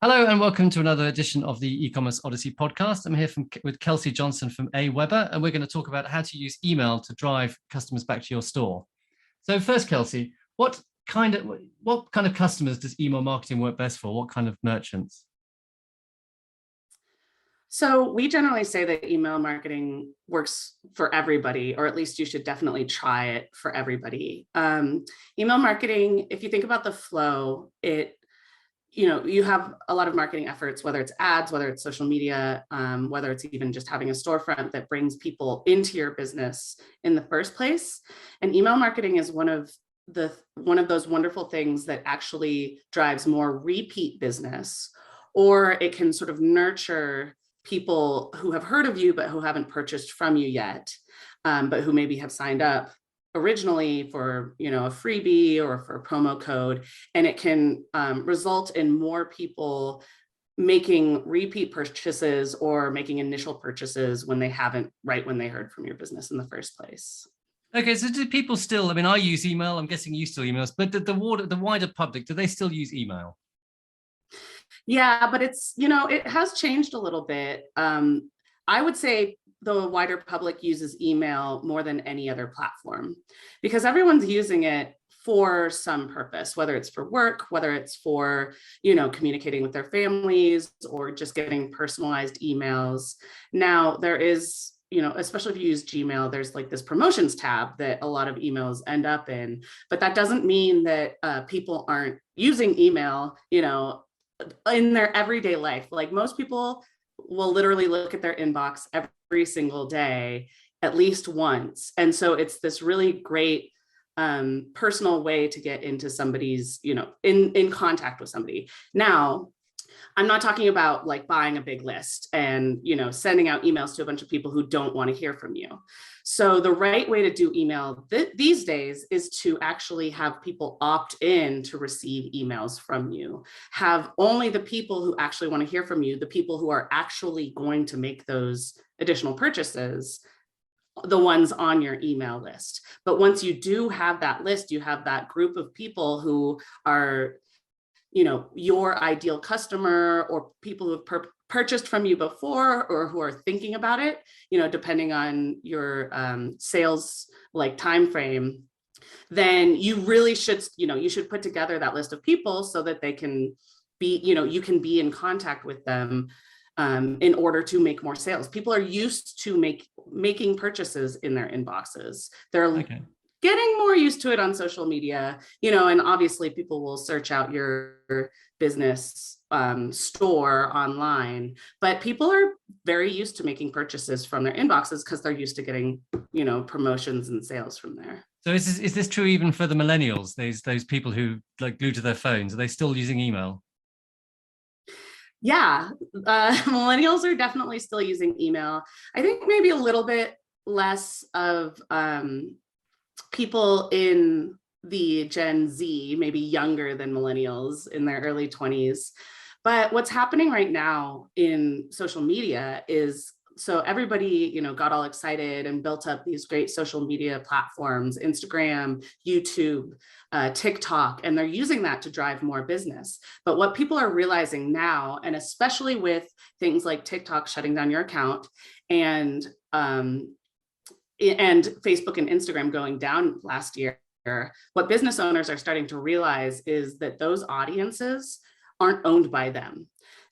Hello and welcome to another edition of the E-commerce Odyssey podcast. I'm here with Kelsey Johnson from AWeber, and we're going to talk about how to use email to drive customers back to your store. So first, Kelsey, what kind of customers does email marketing work best for? What kind of merchants? So we generally say that email marketing works for everybody, or at least you should definitely try it for everybody. Email marketing, if you think about the flow, you have a lot of marketing efforts, whether it's ads, whether it's social media, whether it's even just having a storefront that brings people into your business in the first place. And email marketing is one of those wonderful things that actually drives more repeat business, or it can sort of nurture people who have heard of you, but who haven't purchased from you yet, but who maybe have signed up originally for a freebie or for a promo code, and it can result in more people making repeat purchases or making initial purchases when they heard from your business in the first place. Okay, so do people still, I use email, I'm guessing you still emails, but the wider public, do they still use email? Yeah, but it has changed a little bit. I would say the wider public uses email more than any other platform because everyone's using it for some purpose, whether it's for work, whether it's for, communicating with their families or just getting personalized emails. Now there is, especially if you use Gmail, there's like this promotions tab that a lot of emails end up in, but that doesn't mean that people aren't using email, in their everyday life. Like most people will literally look at their inbox every single day, at least once. And so it's this really great personal way to get into somebody's, in contact with somebody. Now, I'm not talking about like buying a big list and, sending out emails to a bunch of people who don't want to hear from you. So the right way to do email these days is to actually have people opt in to receive emails from you. Have only the people who actually want to hear from you, the people who are actually going to make those additional purchases, the ones on your email list. But once you do have that list, you have that group of people who are your ideal customer or people who have purchased from you before or who are thinking about it, depending on your sales time frame, then you really should, you should put together that list of people so that they can be, you can be in contact with them in order to make more sales. People are used to making purchases in their inboxes. They're getting more used to it on social media, and obviously people will search out your business store online, but people are very used to making purchases from their inboxes because they're used to getting, promotions and sales from there. So is this true even for the millennials, those people who like glued to their phones? Are they still using email? Yeah, millennials are definitely still using email. I think maybe a little bit less of people in the Gen Z, maybe younger than millennials in their early 20s. But what's happening right now in social media is, so everybody, got all excited and built up these great social media platforms, Instagram, YouTube, TikTok, and they're using that to drive more business. But what people are realizing now, and especially with things like TikTok shutting down your account and Facebook and Instagram going down last year, what business owners are starting to realize is that those audiences aren't owned by them.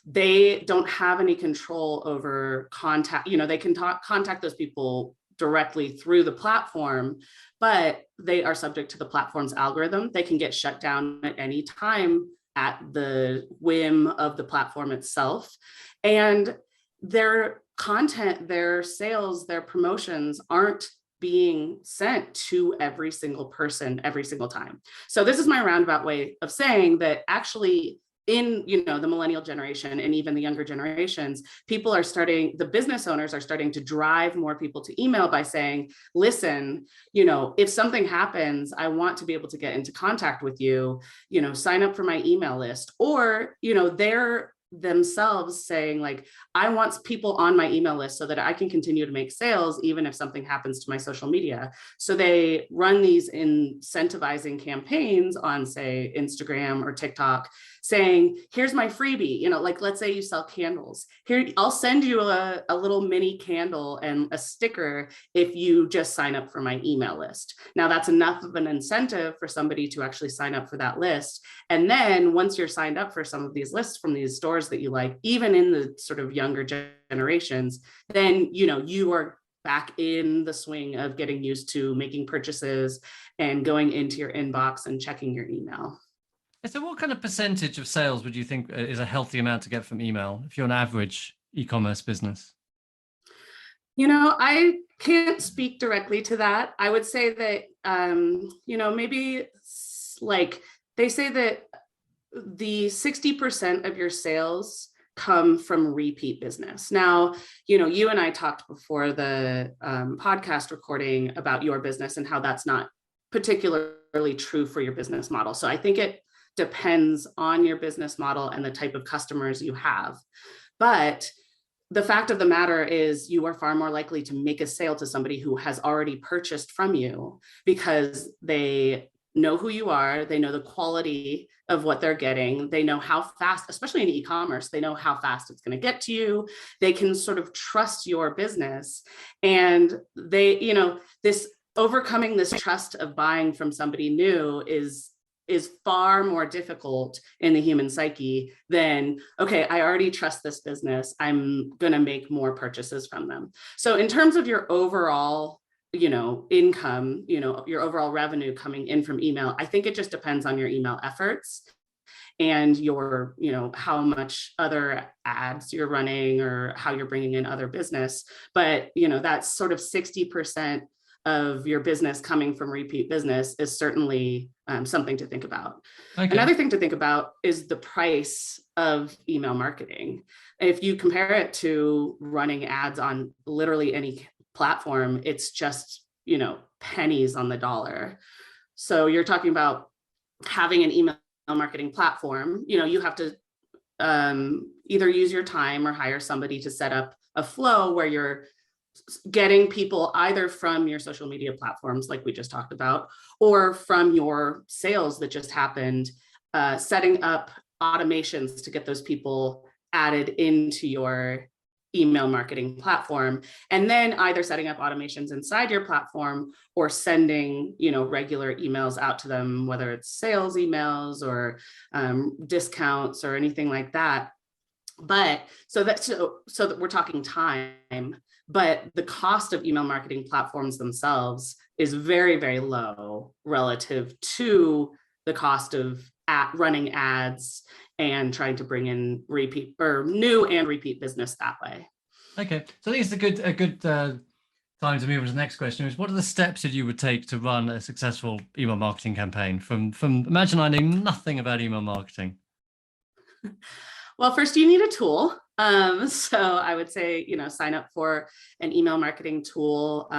They don't have any control over contact. They can contact those people directly through the platform, but they are subject to the platform's algorithm. They can get shut down at any time at the whim of the platform itself. And their content, their sales, their promotions aren't being sent to every single person every single time. So this is my roundabout way of saying that actually in the millennial generation and even the younger generations, the business owners are starting to drive more people to email by saying, listen, if something happens, I want to be able to get into contact with you, sign up for my email list. Or, they're themselves saying like, I want people on my email list so that I can continue to make sales, even if something happens to my social media. So they run these incentivizing campaigns on, say, Instagram or TikTok, saying, here's my freebie, like, let's say you sell candles. Here, I'll send you a little mini candle and a sticker if you just sign up for my email list. Now that's enough of an incentive for somebody to actually sign up for that list. And then once you're signed up for some of these lists from these stores that you like, even in the sort of younger generations, then, you are back in the swing of getting used to making purchases and going into your inbox and checking your email. So what kind of percentage of sales would you think is a healthy amount to get from email if you're an average e-commerce business? I can't speak directly to that. I would say that, maybe like they say that the 60% of your sales come from repeat business. Now, you and I talked before the podcast recording about your business and how that's not particularly true for your business model. So I think it depends on your business model and the type of customers you have. But the fact of the matter is you are far more likely to make a sale to somebody who has already purchased from you because they know who you are, they know the quality of what they're getting, they know how fast, especially in e-commerce, they know how fast it's going to get to you, they can sort of trust your business. And they, this overcoming this trust of buying from somebody new is far more difficult in the human psyche than, okay, I already trust this business, I'm going to make more purchases from them. So in terms of your overall, income, your overall revenue coming in from email, I think it just depends on your email efforts and your, how much other ads you're running or how you're bringing in other business. But, that's sort of 60% of your business coming from repeat business is certainly something to think about. Okay. Another thing to think about is the price of email marketing. If you compare it to running ads on literally any platform, it's just, pennies on the dollar. So you're talking about having an email marketing platform, you have to either use your time or hire somebody to set up a flow where you're getting people either from your social media platforms, like we just talked about, or from your sales that just happened, setting up automations to get those people added into your email marketing platform, and then either setting up automations inside your platform or sending, regular emails out to them, whether it's sales emails or discounts or anything like that. But so that we're talking time, but the cost of email marketing platforms themselves is very, very low relative to the cost of running ads and trying to bring in repeat or new and repeat business that way. Okay, so I think it's a good time to move on to the next question. Is what are the steps that you would take to run a successful email marketing campaign? From imagine I know nothing about email marketing. Well, first you need a tool. So I would say, sign up for an email marketing tool.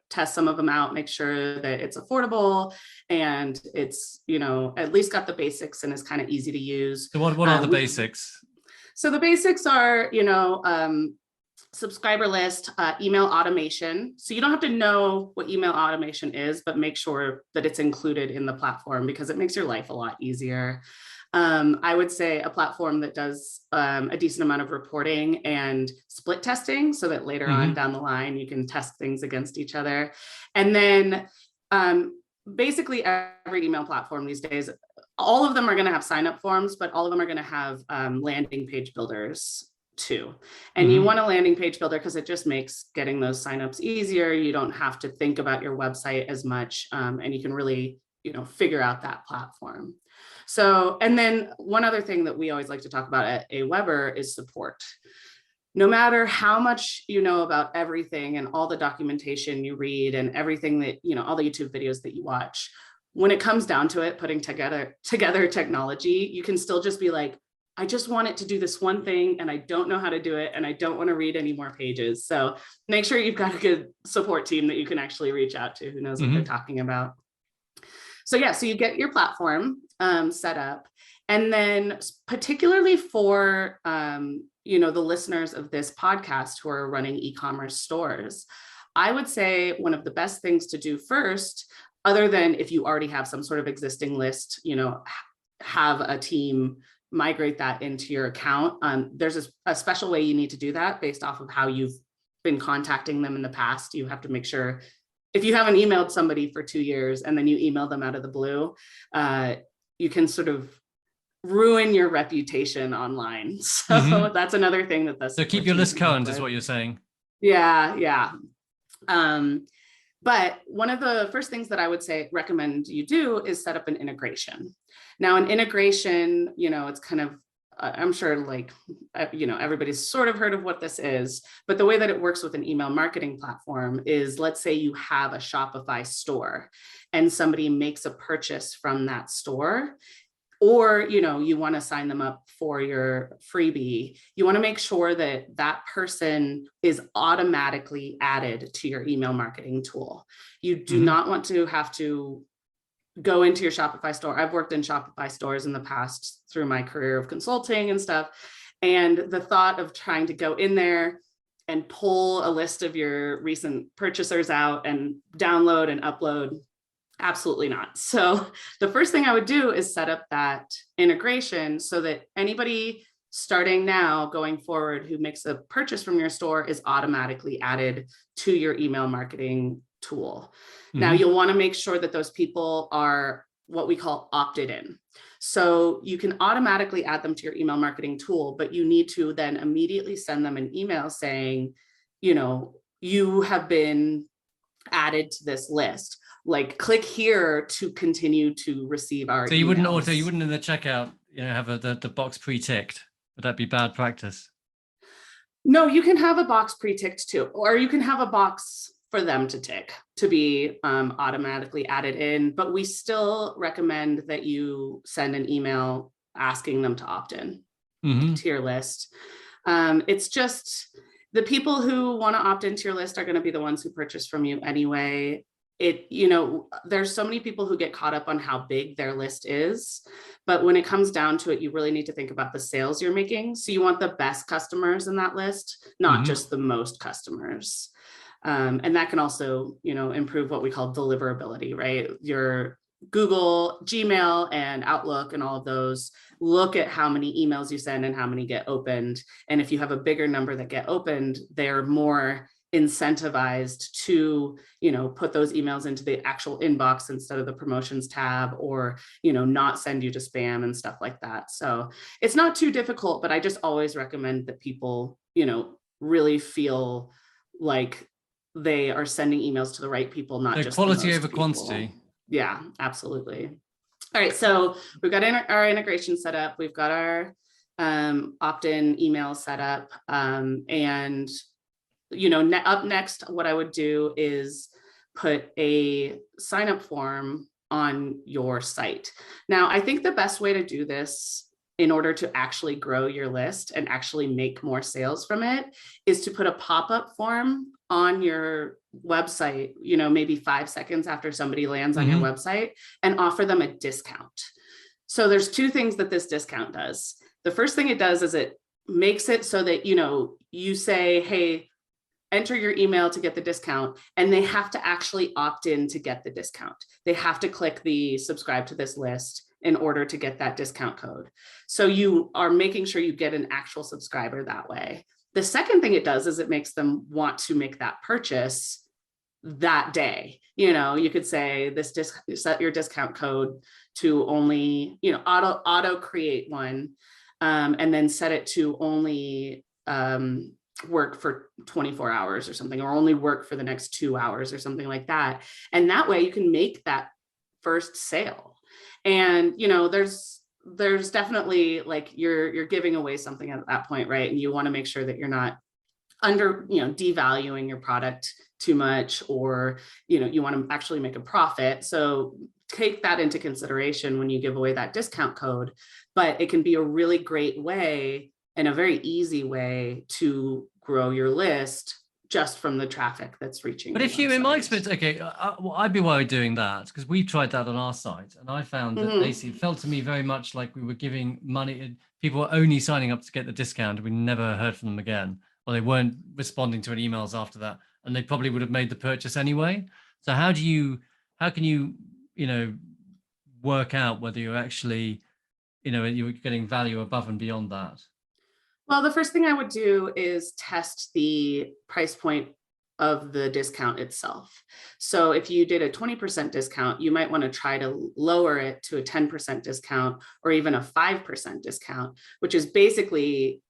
Test some of them out, make sure that it's affordable and it's, at least got the basics and is kind of easy to use. So what are the basics? So the basics are, subscriber list, email automation. So you don't have to know what email automation is, but make sure that it's included in the platform because it makes your life a lot easier. I would say a platform that does a decent amount of reporting and split testing so that later on down the line, you can test things against each other. And then basically every email platform these days, all of them are going to have sign-up forms, but all of them are going to have landing page builders too. And you want a landing page builder because it just makes getting those signups easier. You don't have to think about your website as much, and you can really, figure out that platform. So, and then one other thing that we always like to talk about at AWeber is support. No matter how much you know about everything and all the documentation you read and everything that, all the YouTube videos that you watch, when it comes down to it, putting together technology, you can still just be like, I just want it to do this one thing and I don't know how to do it and I don't want to read any more pages. So make sure you've got a good support team that you can actually reach out to who knows what they're talking about. So yeah, so you get your platform set up And then particularly for, the listeners of this podcast who are running e-commerce stores, I would say one of the best things to do first, other than if you already have some sort of existing list, have a team migrate that into your account. There's a special way you need to do that based off of how you've been contacting them in the past. You have to make sure, if you haven't emailed somebody for 2 years and then you email them out of the blue, you can sort of ruin your reputation online. So that's another thing that so keep your list current is what you're saying. Yeah. But one of the first things that I would recommend you do is set up an integration. Now, an integration, it's kind of, I'm sure everybody's sort of heard of what this is, but the way that it works with an email marketing platform is, let's say you have a Shopify store and somebody makes a purchase from that store, or, you want to sign them up for your freebie. You want to make sure that that person is automatically added to your email marketing tool. You do not want to have to go into your Shopify store. I've worked in Shopify stores in the past through my career of consulting and stuff. And the thought of trying to go in there and pull a list of your recent purchasers out and download and upload, absolutely not. So the first thing I would do is set up that integration so that anybody starting now going forward who makes a purchase from your store is automatically added to your email marketing tool. Now, you'll want to make sure that those people are what we call opted in. So you can automatically add them to your email marketing tool, but you need to then immediately send them an email saying, you have been added to this list. Like, click here to continue to receive our So you wouldn't emails. you wouldn't in the checkout, have the box pre-ticked. Would that be bad practice? No, you can have a box pre-ticked too, or you can have a box for them to tick to be automatically added in, but we still recommend that you send an email asking them to opt in to your list. It's just the people who want to opt into your list are going to be the ones who purchase from you anyway. There's so many people who get caught up on how big their list is, but when it comes down to it, you really need to think about the sales you're making. So you want the best customers in that list, not just the most customers. And that can also, improve what we call deliverability, right? Your Google, Gmail, and Outlook and all of those look at how many emails you send and how many get opened. And if you have a bigger number that get opened, they're more incentivized to, put those emails into the actual inbox instead of the promotions tab, or, not send you to spam and stuff like that. So it's not too difficult, but I just always recommend that people, really feel like they are sending emails to the right people, not just quality over people. Quantity. Yeah, absolutely. All right, so we've got our integration set up. We've got our opt-in email set up, and up next, what I would do is put a sign-up form on your site. Now, I think the best way to do this in order to actually grow your list and actually make more sales from it is to put a pop-up form on your website, maybe 5 seconds after somebody lands on your website, and offer them a discount. So there's 2 things that this discount does. The first thing it does is it makes it so that, you say, hey, enter your email to get the discount, and they have to actually opt in to get the discount. They have to click the subscribe to this list in order to get that discount code. So you are making sure you get an actual subscriber that way. The second thing it does is it makes them want to make that purchase that day. You could say set your discount code to only, auto create one, and then set it to only work for 24 hours or something, or only work for the next 2 hours or something like that. And that way you can make that first sale. And, there's definitely, like, you're giving away something at that point, right? And you want to make sure that you're not devaluing your product too much, or, you want to actually make a profit. So take that into consideration when you give away that discount code, but it can be a really great way and a very easy way to grow your list just from the traffic that's reaching. But if you, in my experience, okay, well, I'd be worried doing that because we tried that on our site, and I found that basically it felt to me very much like we were giving money. People were only signing up to get the discount. We never heard from them again, or they weren't responding to any emails after that, and they probably would have made the purchase anyway. So how can you, work out whether you're actually, you're getting value above and beyond that? Well, the first thing I would do is test the price point of the discount itself. So if you did a 20% discount, you might want to try to lower it to a 10% discount or even a 5% discount, which is basically,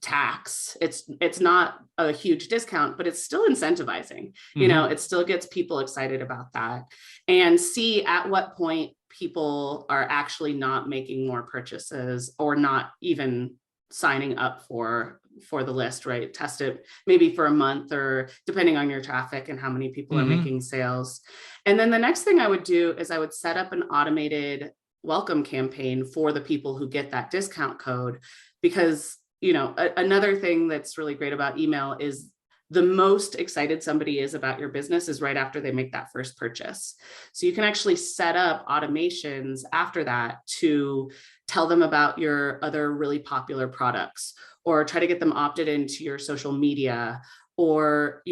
tax. It's not a huge discount, but it's still incentivizing. It still gets people excited about that, and see at what point people are actually not making more purchases or not even signing up for the list, right? Test it maybe for a month, or depending on your traffic and how many people are making sales. And then the next thing I would do is I would set up an automated welcome campaign for the people who get that discount code, because another thing that's really great about email is the most excited somebody is about your business is right after they make that first purchase. So you can actually set up automations after that to tell them about your other really popular products, or try to get them opted into your social media, or,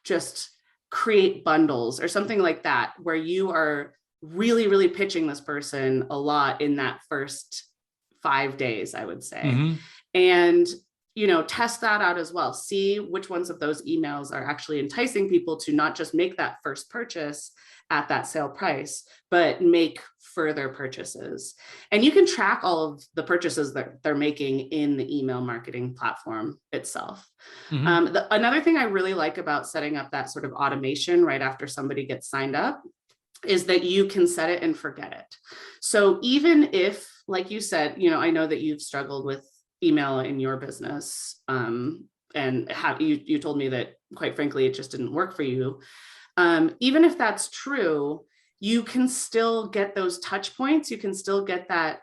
just create bundles or something like that, where you are really, really pitching this person a lot in that first 5 days, I would say. And test that out as well. See which ones of those emails are actually enticing people to not just make that first purchase at that sale price, but make further purchases. And you can track all of the purchases that they're making in the email marketing platform itself. Another thing I really like about setting up that sort of automation right after somebody gets signed up is that you can set it and forget it. So even if, like you said, I know that you've struggled with email in your business, and you told me that, quite frankly, it just didn't work for you. Even if that's true, you can still get those touch points. You can still get that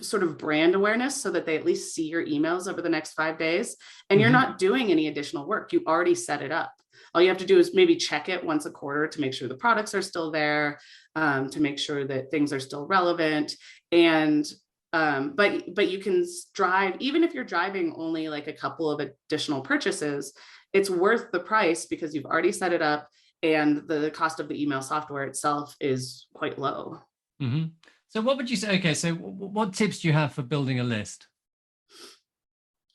sort of brand awareness, so that they at least see your emails over the next 5 days, and you're not doing any additional work. You already set it up. All you have to do is maybe check it once a quarter to make sure the products are still there, to make sure that things are still relevant. And but you can drive, even if you're driving only like a couple of additional purchases, it's worth the price because you've already set it up, and the cost of the email software itself is quite low. So what would you say? Okay, so what tips do you have for building a list?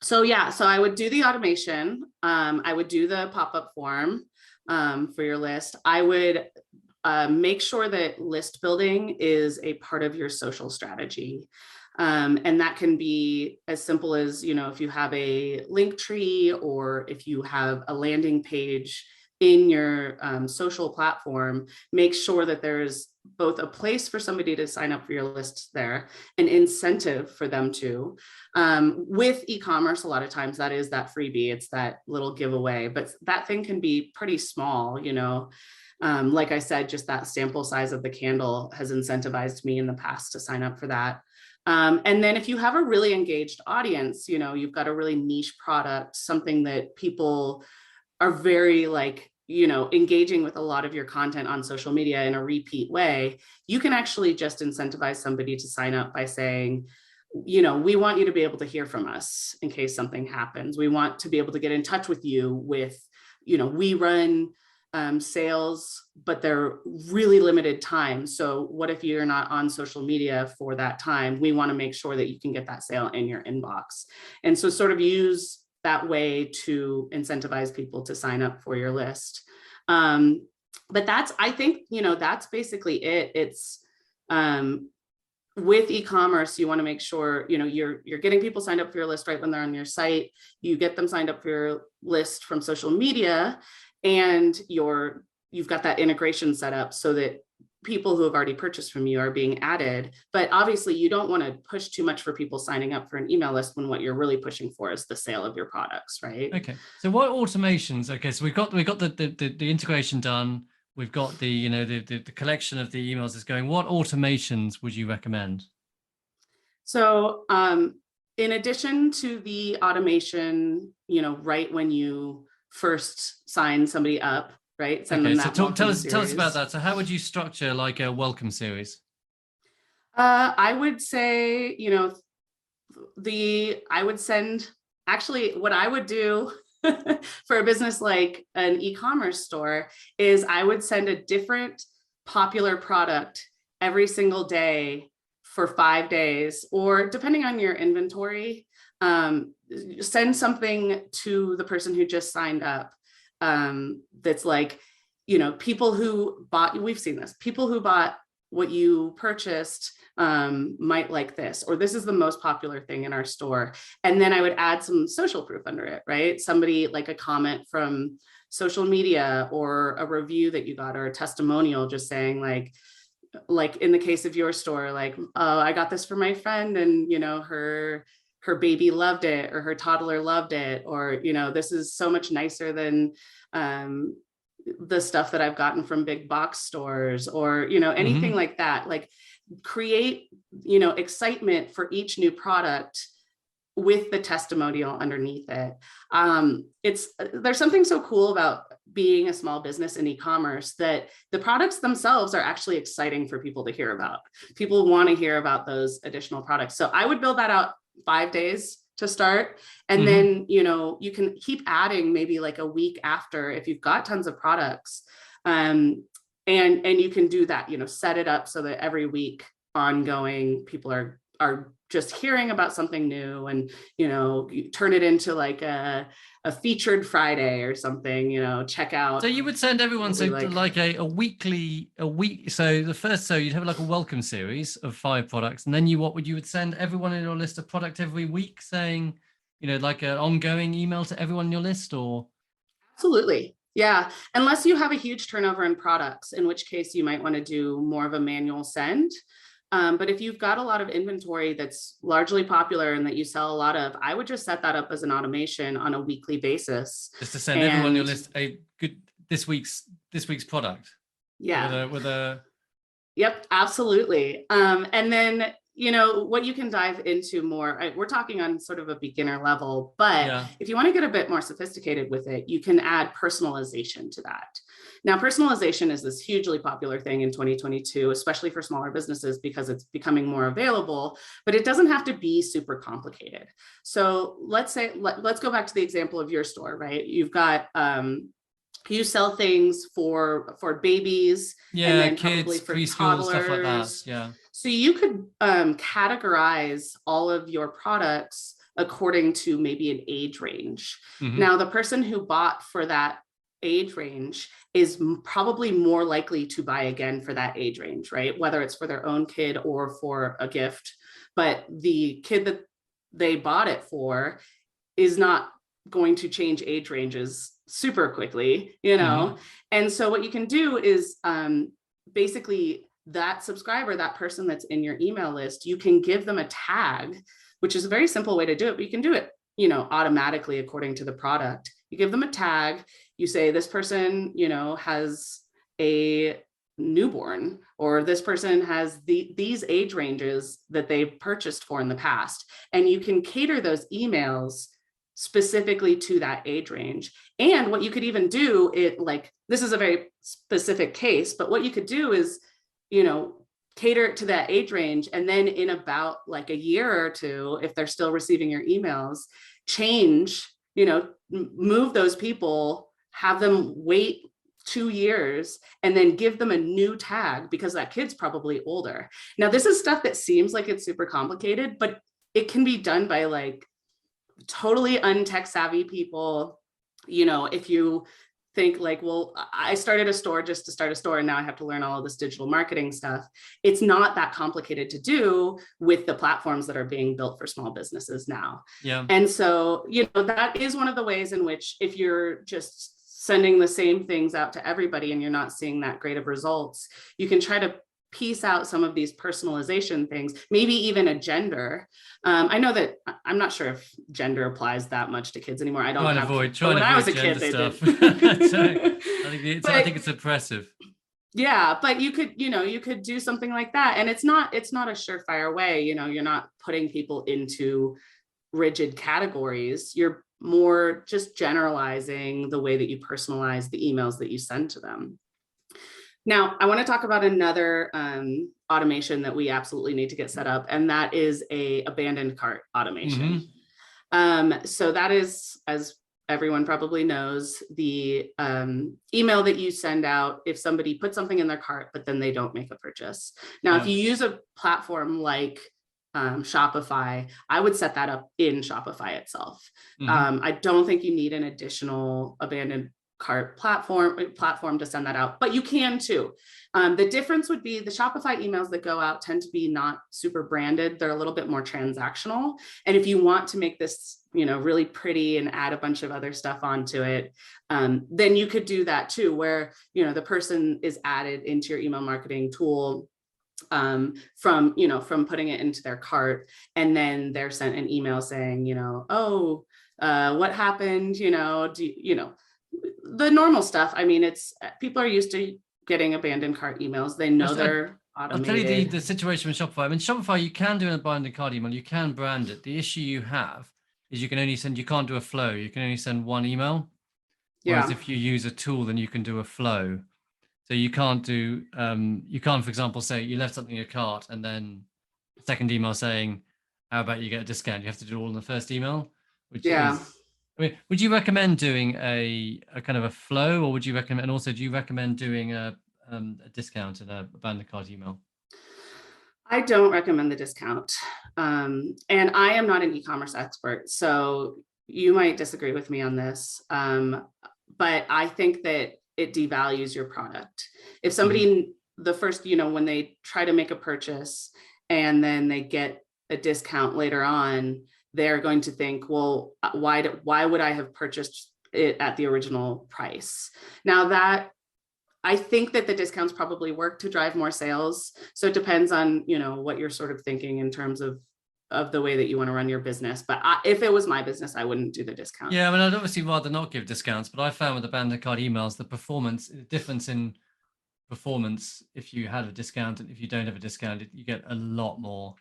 So I would do the automation. I would do the pop-up form for your list. I would make sure that list building is a part of your social strategy. And that can be as simple as, if you have a link tree, or if you have a landing page in your social platform, make sure that there's both a place for somebody to sign up for your list there, an incentive for them to. With e-commerce, a lot of times that is that freebie, it's that little giveaway, but that thing can be pretty small, like I said, just that sample size of the candle has incentivized me in the past to sign up for that. And then if you have a really engaged audience, you've got a really niche product, something that people are very engaging with a lot of your content on social media in a repeat way, you can actually just incentivize somebody to sign up by saying, we want you to be able to hear from us in case something happens. We want to be able to get in touch with you with, we run sales, but they're really limited time. So what if you're not on social media for that time? We want to make sure that you can get that sale in your inbox. And so sort of use that way to incentivize people to sign up for your list. But I think, that's basically it. It's with e-commerce, you want to make sure, you're getting people signed up for your list right when they're on your site. You get them signed up for your list from social media, and you've got that integration set up so that people who have already purchased from you are being added. But obviously you don't want to push too much for people signing up for an email list when what you're really pushing for is the sale of your products, right? Okay. So what automations? Okay, so we've got the integration done. We've got the collection of the emails is going. What automations would you recommend? So in addition to the automation, right when you first sign somebody up, right? Send them that welcome tell us series. about that. So how would you structure like a welcome series? I would say, I would send, actually what I would do for a business like an e-commerce store is I would send a different popular product every single day for 5 days, or depending on your inventory, send something to the person who just signed up. That's like, people who bought, we've seen this, people who bought what you purchased might like this, or this is the most popular thing in our store. And then I would add some social proof under it, right? Somebody like a comment from social media, or a review that you got, or a testimonial just saying like in the case of your store, like, oh, I got this for my friend, and her baby loved it, or her toddler loved it, or this is so much nicer than the stuff that I've gotten from big box stores, or anything like that. Like, create excitement for each new product with the testimonial underneath it. There's something so cool about being a small business in e-commerce, that the products themselves are actually exciting for people to hear about. People want to hear about those additional products. So I would build that out 5 days to start. And then, you can keep adding maybe like a week after if you've got tons of products. And you can do that, set it up so that every week ongoing, people are just hearing about something new, and you turn it into like a featured Friday or something, check out. So you would send everyone like a week. So so you'd have like a welcome series of 5 products, and then you would send everyone in your list a product every week, saying, like an ongoing email to everyone in your list, or? Absolutely. Yeah. Unless you have a huge turnover in products, in which case you might want to do more of a manual send. But if you've got a lot of inventory that's largely popular and that you sell a lot of, I would just set that up as an automation on a weekly basis. Just to send everyone on your list a good this week's product. Yeah. With a. Yep, absolutely. And then what you can dive into more, we're talking on sort of a beginner level, but if you want to get a bit more sophisticated with it, you can add personalization to that. Now, personalization is this hugely popular thing in 2022, especially for smaller businesses, because it's becoming more available, but it doesn't have to be super complicated. So let's go back to the example of your store, right? You've got, you sell things for babies, and then kids, probably for preschool, toddlers, stuff like that. Yeah. So you could categorize all of your products according to maybe an age range. Now, the person who bought for that age range is probably more likely to buy again for that age range, right? Whether it's for their own kid or for a gift, but the kid that they bought it for is not going to change age ranges super quickly, And so what you can do is basically that subscriber, that person that's in your email list, you can give them a tag, which is a very simple way to do it, but you can do it, automatically according to the product. You give them a tag, you say this person, has a newborn, or this person has these age ranges that they've purchased for in the past. And you can cater those emails specifically to that age range. And what you could even do, this is a very specific case, but what you could do is, cater it to that age range. And then in about like a year or two, if they're still receiving your emails, change, move those people, have them wait 2 years, and then give them a new tag, because that kid's probably older. Now, this is stuff that seems like it's super complicated, but it can be done by like totally untech savvy people. If you think like, well, I started a store just to start a store, and now I have to learn all of this digital marketing stuff. It's not that complicated to do with the platforms that are being built for small businesses now. Yeah. And so, that is one of the ways in which, if you're just sending the same things out to everybody and you're not seeing that great of results, you can try to piece out some of these personalization things, maybe even a gender. I know that I'm not sure if gender applies that much to kids anymore. I don't when I was a kid, they did. I think it's oppressive. Yeah, but you could do something like that. And it's not a surefire way, you're not putting people into rigid categories. You're more just generalizing the way that you personalize the emails that you send to them. Now, I want to talk about another automation that we absolutely need to get set up, and that is a abandoned cart automation. So that is, as everyone probably knows, the email that you send out if somebody puts something in their cart, but then they don't make a purchase. Now, if you use a platform like Shopify, I would set that up in Shopify itself. I don't think you need an additional abandoned cart platform to send that out, but you can too. The difference would be the Shopify emails that go out tend to be not super branded. They're a little bit more transactional. And if you want to make this, really pretty and add a bunch of other stuff onto it, then you could do that too, where, the person is added into your email marketing tool from putting it into their cart, and then they're sent an email saying, what happened? The normal stuff. I mean, people are used to getting abandoned cart emails. They know they're automated. I'll tell you the situation with Shopify. I mean, Shopify, you can do an abandoned cart email. You can brand it. The issue you have is you can't do a flow. You can only send one email. Whereas if you use a tool, then you can do a flow. So you can't do, for example, say you left something in your cart and then a second email saying, how about you get a discount? You have to do it all in the first email, which is, I mean, would you recommend doing a kind of a flow, or would you recommend, and also do you recommend doing a discount in a abandoned cart email? I don't recommend the discount. And I am not an e-commerce expert, so you might disagree with me on this. But I think that it devalues your product. If somebody, the first, when they try to make a purchase and then they get a discount later on, they're going to think, well, why would I have purchased it at the original price? Now I think that the discounts probably work to drive more sales. So it depends on, what you're sort of thinking in terms of the way that you want to run your business. But if it was my business, I wouldn't do the discount. Yeah, I mean, I'd obviously rather not give discounts, but I found with abandoned cart emails, the difference in performance, if you had a discount and if you don't have a discount, you get a lot more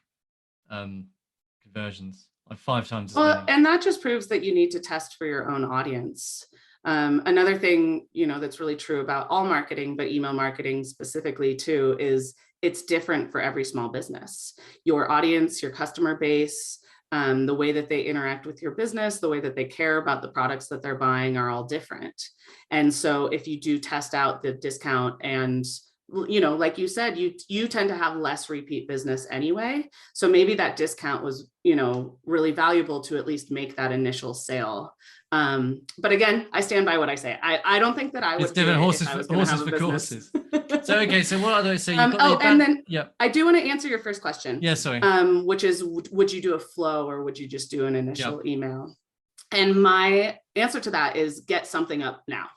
conversions, like 5 times as many. And that just proves that you need to test for your own audience. Another thing, that's really true about all marketing, but email marketing specifically too, is it's different for every small business. Your audience, your customer base, the way that they interact with your business, the way that they care about the products that they're buying are all different. And so if you do test out the discount and, like you said, you tend to have less repeat business anyway. So maybe that discount was, really valuable to at least make that initial sale. But again, I stand by what I say. I don't think that I would. It's different horses for courses. So okay, so what other? So you've got and then I do want to answer your first question. Yeah, sorry. Which is, would you do a flow or would you just do an initial email? And my answer to that is get something up now.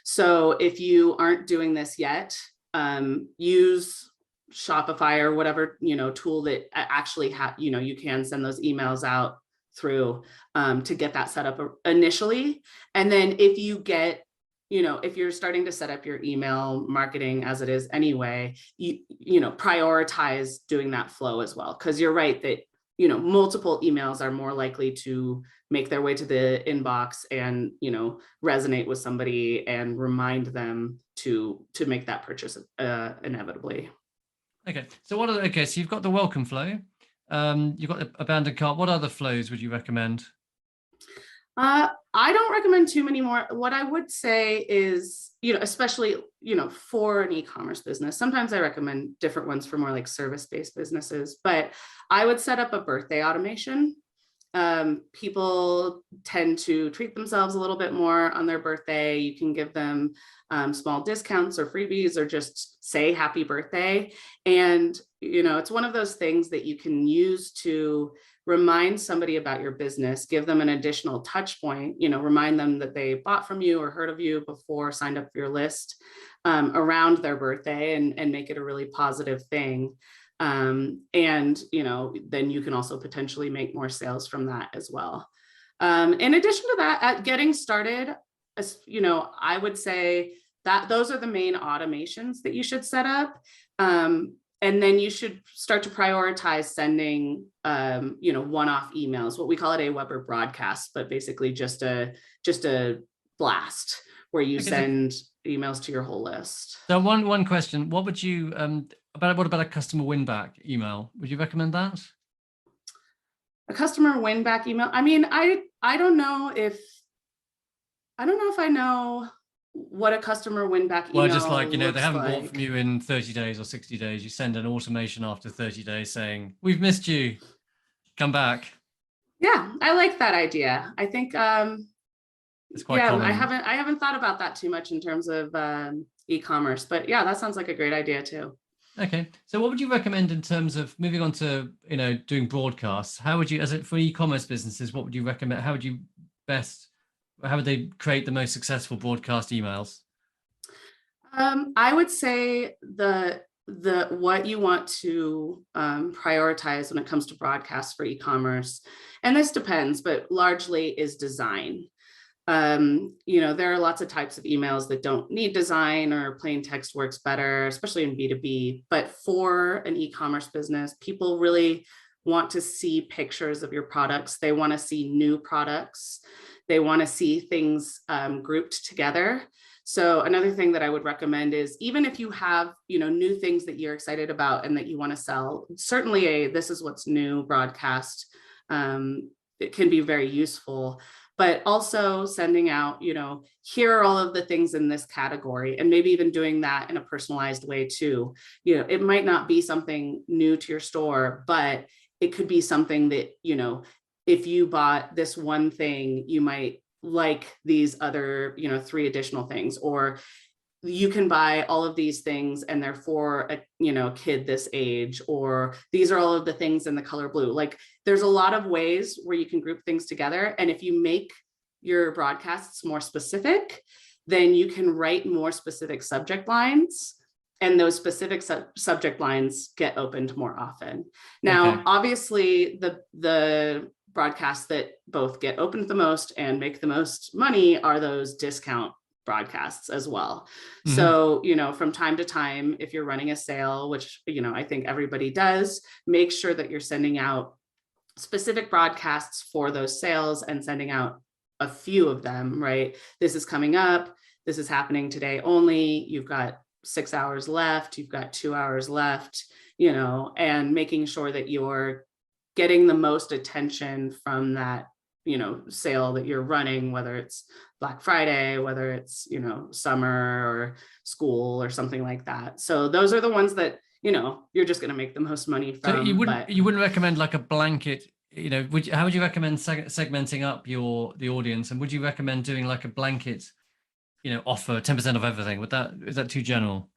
So if you aren't doing this yet, use Shopify or whatever tool that actually you can send those emails out through to get that set up initially. And then if you get, if you're starting to set up your email marketing as it is anyway, prioritize doing that flow as well. Because you're right that, multiple emails are more likely to make their way to the inbox and, resonate with somebody and remind them to make that purchase inevitably. Okay. So so you've got the welcome flow. You've got the abandoned cart. What other flows would you recommend? I don't recommend too many more. What I would say is, especially, for an e-commerce business, sometimes I recommend different ones for more like service-based businesses, but I would set up a birthday automation. People tend to treat themselves a little bit more on their birthday. You can give them small discounts or freebies, or just say happy birthday. And, it's one of those things that you can use to remind somebody about your business, give them an additional touch point, remind them that they bought from you or heard of you before, signed up for your list around their birthday, and make it a really positive thing. And, then you can also potentially make more sales from that as well. In addition to that, at getting started, I would say that those are the main automations that you should set up. And then you should start to prioritize sending, one-off emails, what we call it AWeber broadcast, but basically just a blast where you send emails to your whole list. So one question, what would you, what about a customer win back email? Would you recommend that? A customer win back email? I mean, I don't know if I know what a customer win back email. Well, just like, they haven't like. bought from you in 30 days or 60 days. You send an automation after 30 days saying, we've missed you, come back. Yeah, I like that idea. I think, it's quite common. I haven't thought about that too much in terms of e-commerce, but yeah, that sounds like a great idea too. Okay, so what would you recommend in terms of moving on to, doing broadcasts? How would you, for e-commerce businesses, what would you recommend? How would they create the most successful broadcast emails? I would say what you want to prioritize when it comes to broadcasts for e-commerce, and this depends, but largely is design. There are lots of types of emails that don't need design, or plain text works better, especially in B2B. But for an e-commerce business, people really want to see pictures of your products. They want to see new products. They want to see things grouped together. So another thing that I would recommend is, even if you have, new things that you're excited about and that you want to sell, certainly this is what's new broadcast, it can be very useful. But also sending out, here are all of the things in this category, and maybe even doing that in a personalized way too. It might not be something new to your store, but it could be something that, if you bought this one thing, you might like these other, 3 additional things, or you can buy all of these things and they're for a kid this age, or these are all of the things in the color blue. Like, there's a lot of ways where you can group things together. And if you make your broadcasts more specific, then you can write more specific subject lines, and those specific subject lines get opened more often. Now, obviously, the broadcasts that both get opened the most and make the most money are those discount broadcasts as well. Mm-hmm. So, from time to time, if you're running a sale, which, I think everybody does, make sure that you're sending out specific broadcasts for those sales and sending out a few of them, right? This is coming up. This is happening today only. You've got 6 hours left. You've got 2 hours left, and making sure that you're getting the most attention from that, sale that you're running, whether it's Black Friday, whether it's, summer or school or something like that. So those are the ones that, you're just going to make the most money from. So you wouldn't recommend like a blanket, how would you recommend segmenting up the audience? And would you recommend doing like a blanket, offer 10% of everything? Is that too general?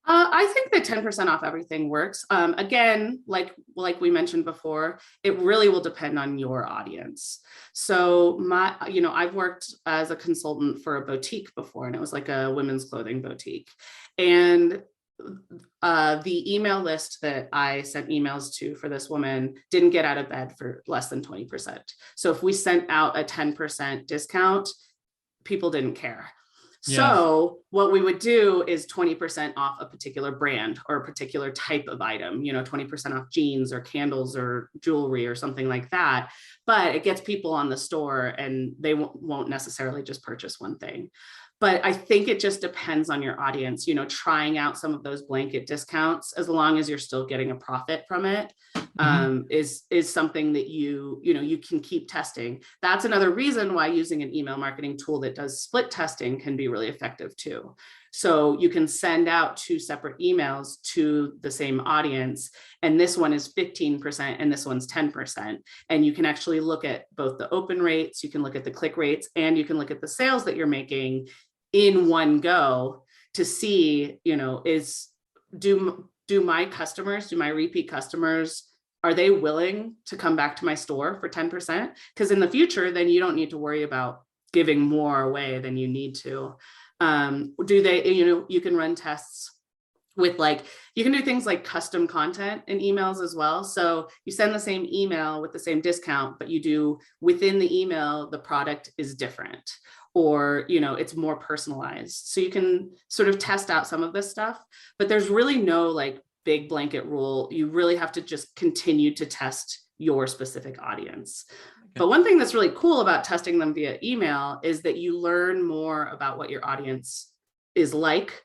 I think that 10% off everything works. Again, like we mentioned before, it really will depend on your audience. So I've worked as a consultant for a boutique before, and it was like a women's clothing boutique. And the email list that I sent emails to for this woman didn't get out of bed for less than 20%. So if we sent out a 10% discount, people didn't care. Yeah. So what we would do is 20% off a particular brand or a particular type of item, 20% off jeans or candles or jewelry or something like that. But it gets people on the store, and they won't necessarily just purchase one thing. But I think it just depends on your audience, trying out some of those blanket discounts, as long as you're still getting a profit from it, is something that you can keep testing. That's another reason why using an email marketing tool that does split testing can be really effective too. So you can send out 2 separate emails to the same audience, and this one is 15% and this one's 10%. And you can actually look at both the open rates, you can look at the click rates, and you can look at the sales that you're making in one go to see, do my repeat customers, are they willing to come back to my store for 10%? Because in the future, then you don't need to worry about giving more away than you need to. Do they, you can run tests with you can do things like custom content in emails as well. So you send the same email with the same discount, but you do within the email, the product is different, or, it's more personalized. So you can sort of test out some of this stuff, but there's really no big blanket rule. You really have to just continue to test your specific audience. Okay. But one thing that's really cool about testing them via email is that you learn more about what your audience is like,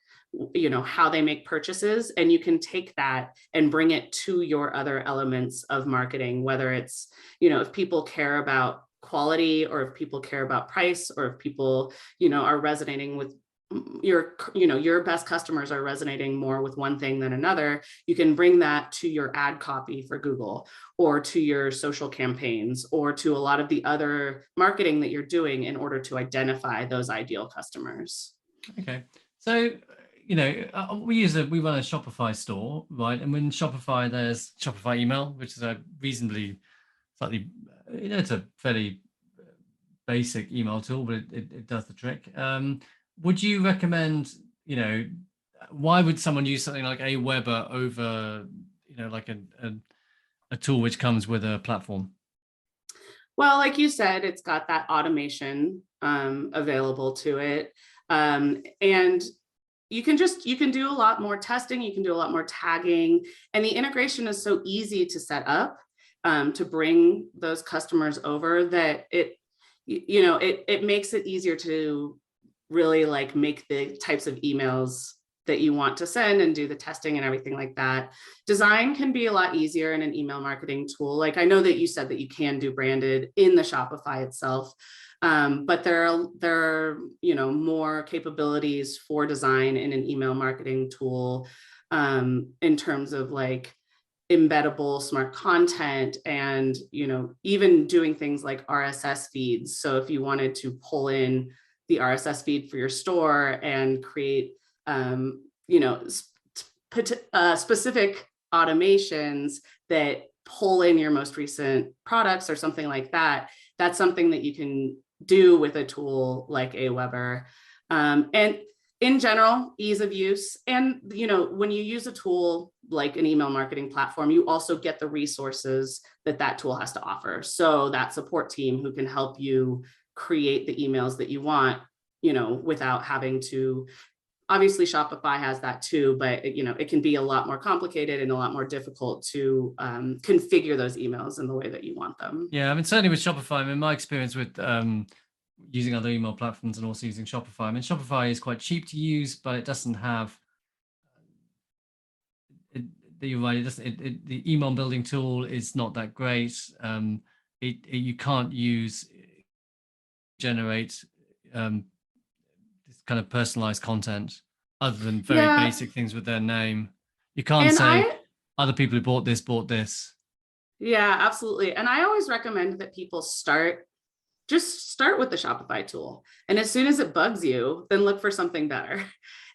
how they make purchases, and you can take that and bring it to your other elements of marketing, whether it's, if people care about quality, or if people care about price, or if people, are resonating with your best customers are resonating more with one thing than another. You can bring that to your ad copy for Google, or to your social campaigns, or to a lot of the other marketing that you're doing in order to identify those ideal customers. Okay. So, we run a Shopify store, right? And when Shopify, there's Shopify email, which is a reasonably slightly, it's a fairly basic email tool, but it does the trick. Would you recommend, why would someone use something like AWeber over, like a tool which comes with a platform? Well, like you said, it's got that automation available to it. And you can do a lot more testing, you can do a lot more tagging, and the integration is so easy to set up to bring those customers over that it makes it easier to really like make the types of emails that you want to send and do the testing and everything like that. Design can be a lot easier in an email marketing tool. Like, I know that you said that you can do branded in the Shopify itself, but there are more capabilities for design in an email marketing tool in terms of like embeddable smart content, and even doing things like RSS feeds. So if you wanted to pull in the RSS feed for your store and create specific automations that pull in your most recent products or something like that, that's something that you can do with a tool like AWeber. And in general, ease of use. And, when you use a tool like an email marketing platform, you also get the resources that tool has to offer. So that support team who can help you create the emails that you want, without having to, obviously Shopify has that too, but it can be a lot more complicated and a lot more difficult to configure those emails in the way that you want them. Yeah, I mean, certainly with Shopify, I mean, my experience with using other email platforms and also using Shopify, I mean, Shopify is quite cheap to use, but it doesn't have, you're right, the email building tool is not that great. You can't generate this kind of personalized content other than very basic things with their name. You can't say other people who bought this. Yeah, absolutely. And I always recommend that people just start with the Shopify tool. And as soon as it bugs you, then look for something better.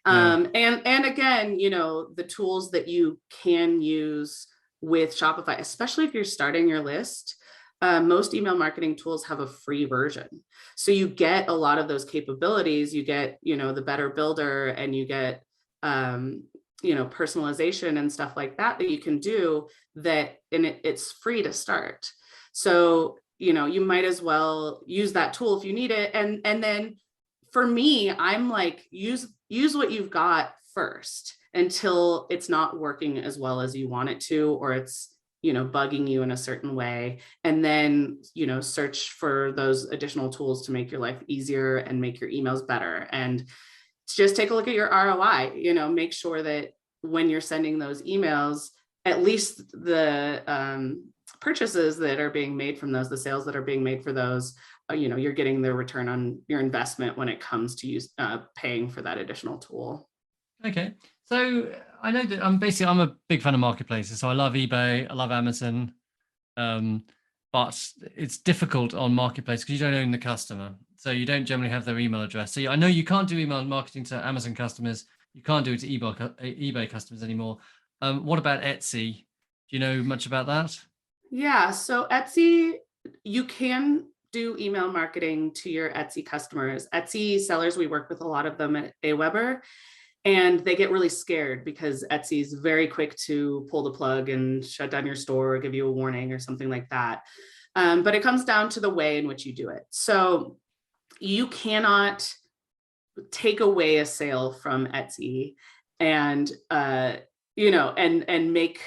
And again, the tools that you can use with Shopify, especially if you're starting your list, most email marketing tools have a free version. So you get a lot of those capabilities. You get, the better builder, and you get, personalization and stuff like that you can do that, and it's free to start. So, you might as well use that tool if you need it. And then for me, I'm like, use what you've got first until it's not working as well as you want it to, or it's, bugging you in a certain way. And then, search for those additional tools to make your life easier and make your emails better. And just take a look at your ROI, make sure that when you're sending those emails, at least the purchases that are being made from those, the sales that are being made for those, you're getting the return on your investment when it comes to paying for that additional tool. Okay. So I know that I'm a big fan of marketplaces. So I love eBay, I love Amazon, but it's difficult on marketplace because you don't own the customer. So you don't generally have their email address. So I know you can't do email marketing to Amazon customers. You can't do it to eBay customers anymore. What about Etsy? Do you know much about that? Yeah, so Etsy, you can do email marketing to your Etsy customers. Etsy sellers, we work with a lot of them at AWeber, and they get really scared because Etsy is very quick to pull the plug and shut down your store or give you a warning or something like that. But it comes down to the way in which you do it. So you cannot take away a sale from Etsy and and make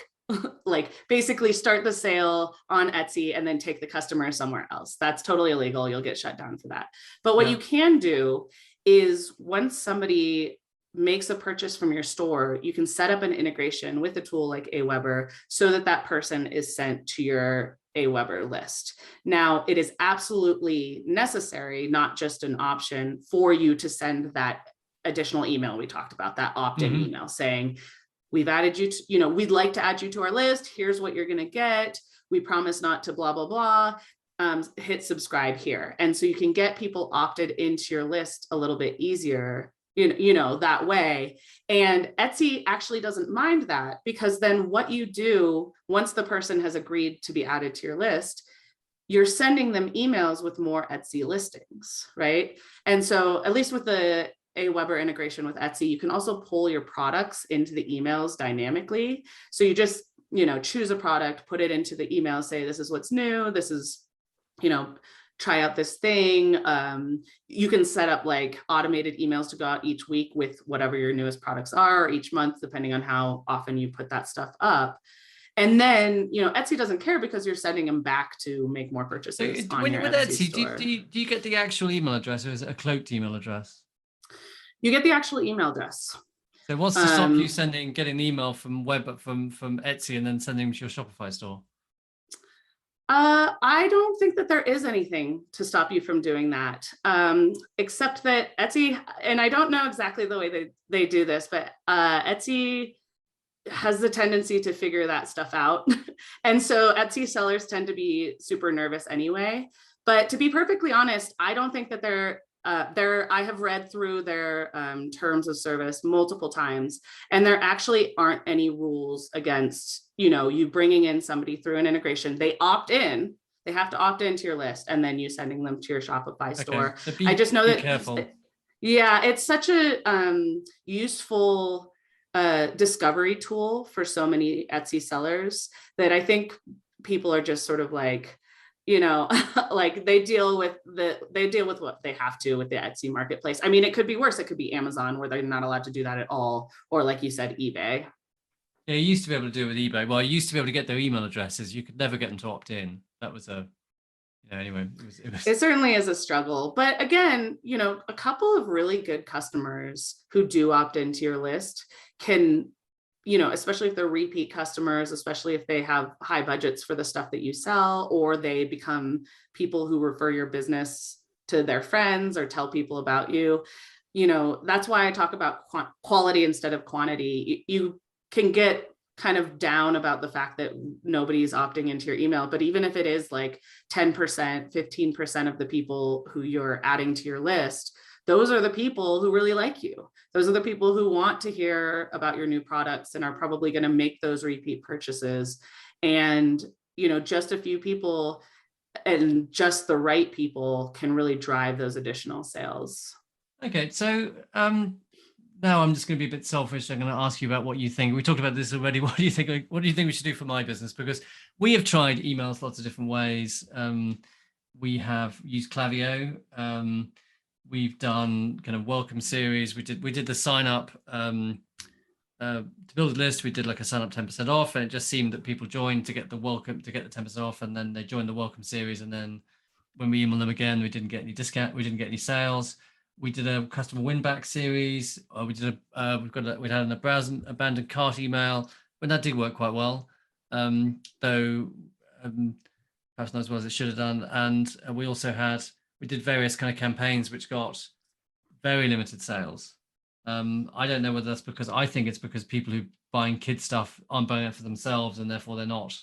like basically start the sale on Etsy and then take the customer somewhere else. That's totally illegal. You'll get shut down for that. But what you can do is once somebody makes a purchase from your store, you can set up an integration with a tool like AWeber so that that person is sent to your AWeber list. Now, it is absolutely necessary, not just an option, for you to send that additional email we talked about, that opt-in email saying, we've added you to, we'd like to add you to our list. Here's what you're going to get. We promise not to blah, blah, blah. Hit subscribe here. And so you can get people opted into your list a little bit easier, that way. And Etsy actually doesn't mind that, because then what you do once the person has agreed to be added to your list, you're sending them emails with more Etsy listings, right? And so at least with the AWeber integration with Etsy, you can also pull your products into the emails dynamically. So you just, choose a product, put it into the email, say, this is what's new. This is, try out this thing. You can set up like automated emails to go out each week with whatever your newest products are, or each month, depending on how often you put that stuff up. And then, Etsy doesn't care because you're sending them back to make more purchases on your Etsy store. Do you get the actual email address, or is it a cloaked email address? You get the actual email address. So what's to stop you getting an email from from Etsy and then sending them to your Shopify store? I don't think that there is anything to stop you from doing that, except that Etsy, and I don't know exactly the way they do this, but Etsy has the tendency to figure that stuff out. And so Etsy sellers tend to be super nervous anyway. But to be perfectly honest, I don't think that I have read through their terms of service multiple times, and there actually aren't any rules against, you bringing in somebody through an integration. They opt in, they have to opt into your list, and then you sending them to your Shopify store. So I just know that, careful. Yeah, it's such a useful discovery tool for so many Etsy sellers that I think people are just sort of like, like they deal with what they have to with the Etsy marketplace. I mean, it could be worse. It could be Amazon, where they're not allowed to do that at all. Or like you said, eBay. Yeah, you used to be able to do it with eBay. Well, you used to be able to get their email addresses. You could never get them to opt in. That was anyway, it certainly is a struggle. But again, a couple of really good customers who do opt into your list can, especially if they're repeat customers, especially if they have high budgets for the stuff that you sell, or they become people who refer your business to their friends or tell people about you. That's why I talk about quality instead of quantity. You can get kind of down about the fact that nobody's opting into your email, but even if it is like 10%, 15% of the people who you're adding to your list, those are the people who really like you. Those are the people who want to hear about your new products and are probably going to make those repeat purchases. And, just a few people and just the right people can really drive those additional sales. Okay, so now I'm just going to be a bit selfish. I'm going to ask you about what you think. We talked about this already. What do you think we should do for my business? Because we have tried emails lots of different ways. We have used Klaviyo. We've done kind of welcome series. We did the sign up to build a list. We did like a sign up 10% off, and it just seemed that people joined to get the 10% off, and then they joined the welcome series. And then when we emailed them again, we didn't get any discount. We didn't get any sales. We did a customer win back series. We had an abandoned cart email, but that did work quite well, though perhaps not as well as it should have done. And we did various kind of campaigns which got very limited sales. I don't know whether that's because I think it's because people who buying kid stuff aren't buying it for themselves, and therefore they're not,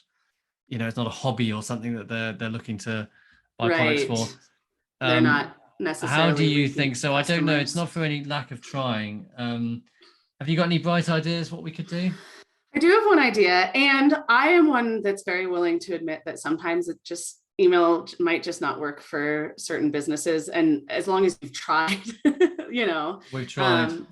it's not a hobby or something that they're looking to buy products for. They're not necessarily. How do you think? So customers. I don't know. It's not for any lack of trying. Have you got any bright ideas what we could do? I do have one idea, and I am one that's very willing to admit that sometimes email might just not work for certain businesses. And as long as you've tried, We've tried.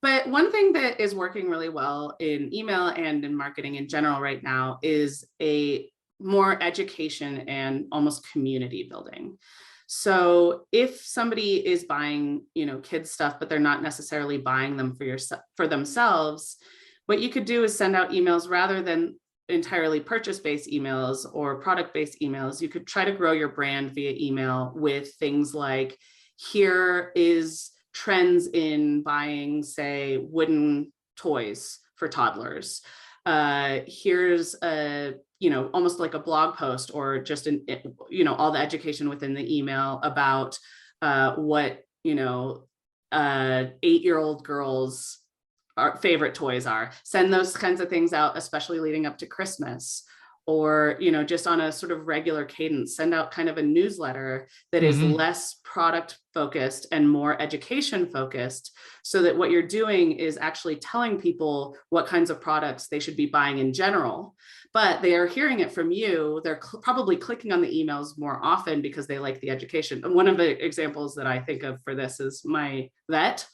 But one thing that is working really well in email and in marketing in general right now is a more education and almost community building. So if somebody is buying, kids stuff, but they're not necessarily buying them for themselves, what you could do is send out emails rather than entirely purchase-based emails or product-based emails. You could try to grow your brand via email with things like, here is trends in buying, say, wooden toys for toddlers. Here's a, almost like a blog post, or just all the education within the email about what 8-year-old girls' favorite toys are. Send those kinds of things out, especially leading up to Christmas, or just on a sort of regular cadence. Send out kind of a newsletter that is less product focused and more education focused, so that what you're doing is actually telling people what kinds of products they should be buying in general, but they are hearing it from you. They're probably clicking on the emails more often because they like the education. And one of the examples that I think of for this is my vet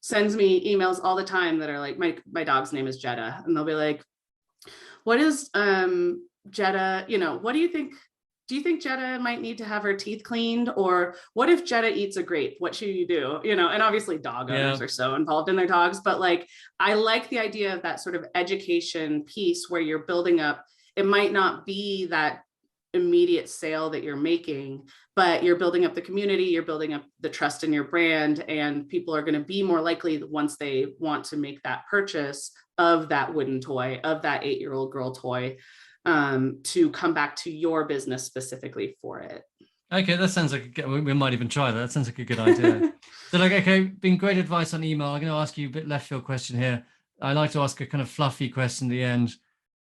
sends me emails all the time that are like, my dog's name is Jetta, and they'll be like, what is Jetta, what do you think? Do you think Jetta might need to have her teeth cleaned? Or what if Jetta eats a grape? What should you do? And obviously dog owners are so involved in their dogs, but like, I like the idea of that sort of education piece where you're building up. It might not be that immediate sale that you're making, but you're building up the community, you're building up the trust in your brand, and people are going to be more likely, once they want to make that purchase of that wooden toy, of that 8-year-old girl toy, to come back to your business specifically for it. Okay, that sounds like we might even try that. That sounds like a good idea. So been great advice on email. I'm going to ask you a bit left field question here. I like to ask a kind of fluffy question at the end.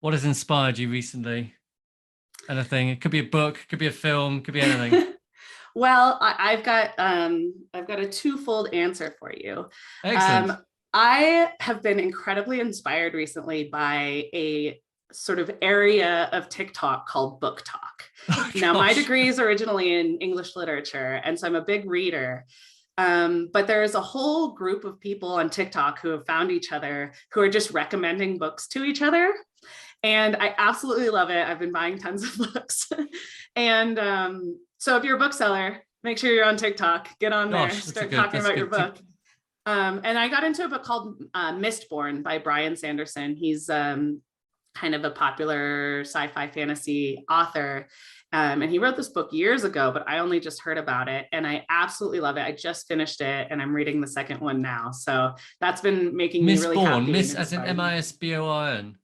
What has inspired you recently? Anything? It could be a book, could be a film, could be anything. Well, I've got a twofold answer for you. Excellent. I have been incredibly inspired recently by a sort of area of TikTok called Book Talk. Now, my degree is originally in English literature, and so I'm a big reader. But there is a whole group of people on TikTok who have found each other, who are just recommending books to each other. And I absolutely love it. I've been buying tons of books. And so if you're a bookseller, make sure you're on TikTok, get on there, start talking about your book. And I got into a book called Mistborn by Brian Sanderson. He's kind of a popular sci-fi fantasy author. And he wrote this book years ago, but I only just heard about it, and I absolutely love it. I just finished it, and I'm reading the second one now. So that's been making me really happy. Miss as in MISBORN.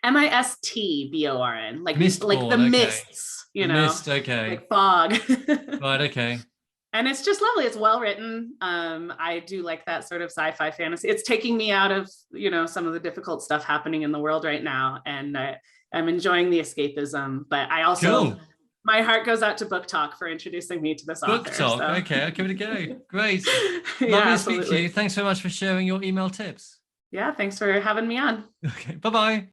MISTBORN, like Mistborn, the mists, Mist, okay. Like fog. Right, okay. And it's just lovely. It's well written. I do like that sort of sci-fi fantasy. It's taking me out of, some of the difficult stuff happening in the world right now. And I'm enjoying the escapism, but I also, my heart goes out to Book Talk for introducing me to this author. Book Talk, so. Okay, I'll give it a go. Great. Yeah, lovely to speak to you. Thanks so much for sharing your email tips. Yeah, thanks for having me on. Okay, bye-bye.